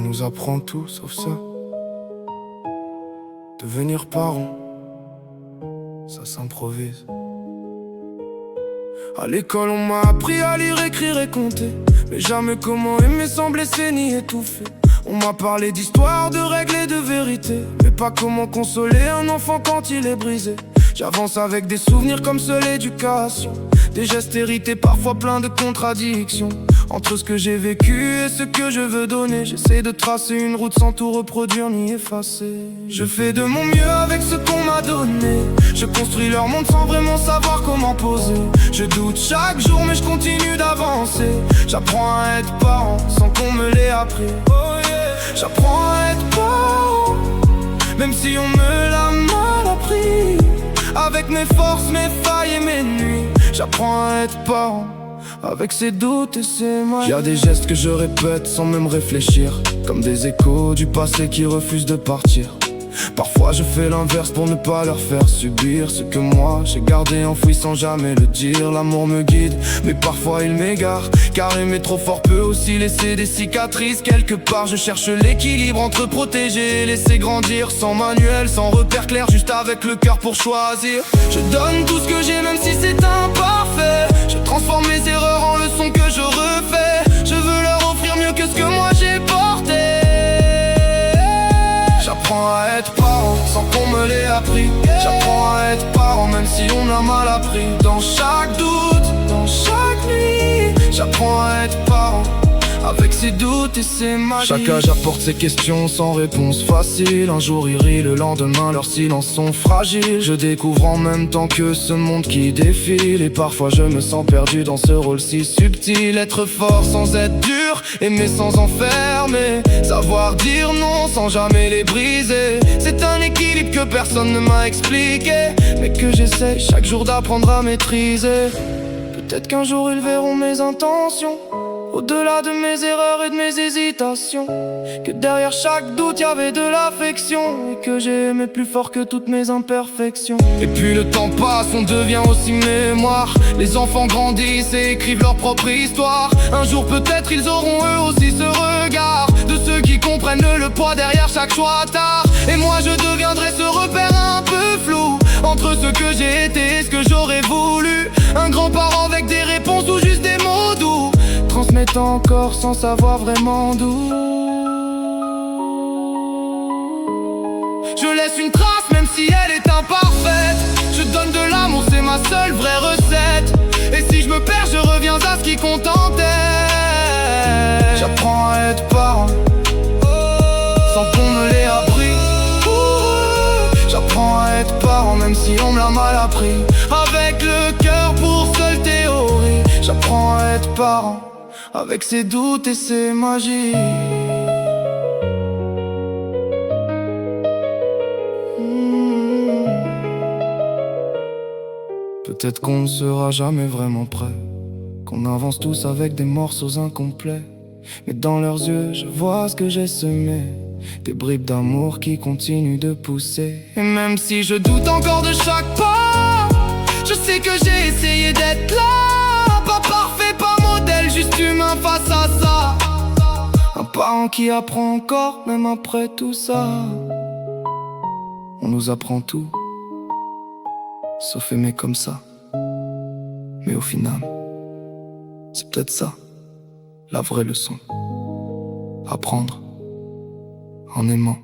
nous apprend tout sauf ça. Devenir parent, ça s'improvise. À l'école on m'a appris à lire, écrire et compter, mais jamais comment aimer sans blesser ni étouffer. On m'a parlé d'histoire, de règles et de vérité, mais pas comment consoler un enfant quand il est brisé. J'avance avec des souvenirs comme seule éducation, des gestes hérités parfois pleins de contradictions. Entre ce que j'ai vécu et ce que je veux donner, j'essaie de tracer une route sans tout reproduire ni effacer. Je fais de mon mieux avec ce qu'on m'a donné, je construis leur monde sans vraiment savoir comment poser. Je doute chaque jour mais je continue d'avancer. J'apprends à être parent sans qu'on me l'ait appris. J'apprends à être parent, même si on me l'a mal appris. Avec mes forces, mes failles et mes nuits, j'apprends à être parent, avec ses doutes et ses maladies. Y'a des gestes que je répète sans même réfléchir, comme des échos du passé qui refusent de partir. Parfois je fais l'inverse pour ne pas leur faire subir ce que moi j'ai gardé enfoui sans jamais le dire. L'amour me guide, mais parfois il m'égare, car aimer trop fort peut aussi laisser des cicatrices. Quelque part je cherche l'équilibre entre protéger et laisser grandir, sans manuel, sans repère clair, juste avec le cœur pour choisir. Je donne tout ce que j'ai même si c'est imparfait, je transforme mes erreurs en leçons que je refais. Je veux leur offrir mieux que ce que moi j'ai porté. J'apprends à être parent sans qu'on me l'ait appris. J'apprends à être parent même si on a mal appris. Dans chaque doute, dans chaque nuit, j'apprends à être parent, avec ses doutes et ses maladies. Chaque âge apporte ses questions sans réponse facile. Un jour ils rient, le lendemain leurs silences sont fragiles. Je découvre en même temps que ce monde qui défile, et parfois je me sens perdu dans ce rôle si subtil. Être fort sans être dur, aimer sans enfermer, savoir dire non sans jamais les briser. C'est un équilibre que personne ne m'a expliqué, mais que j'essaie chaque jour d'apprendre à maîtriser. Peut-être qu'un jour ils verront mes intentions, au-delà de mes erreurs et de mes hésitations, que derrière chaque doute y avait de l'affection, et que j'ai aimé plus fort que toutes mes imperfections. Et puis le temps passe, on devient aussi mémoire. Les enfants grandissent et écrivent leur propre histoire. Un jour peut-être ils auront eux aussi ce regard de ceux qui comprennent le poids derrière chaque choix tard. Et moi je deviendrai ce repère un peu flou entre ce que j'ai été et ce que j'aurais voulu. Un grand-parent avec des réponses ou juste des mots doux, transmettant encore sans savoir vraiment d'où. Je laisse une trace même si elle est imparfaite. Je donne de l'amour, c'est ma seule vraie recette. Et si je me perds, je reviens à ce qui compte en tête. J'apprends à être parent sans qu'on me l'ait appris. J'apprends à être parent même si on me l'a mal appris. Avec le cœur pour seule théorie, j'apprends à être parent, avec ses doutes et ses magies. Peut-être qu'on ne sera jamais vraiment prêt, qu'on avance tous avec des morceaux incomplets, mais dans leurs yeux je vois ce que j'ai semé, des bribes d'amour qui continuent de pousser. Et même si je doute encore de chaque pas, je sais que j'ai essayé d'être là. Pas parfait, pas modèle, juste humain face à ça. Un parent qui apprend encore, même après tout ça. On nous apprend tout, sauf aimer comme ça. Mais au final, c'est peut-être ça, la vraie leçon. Apprendre en aimant.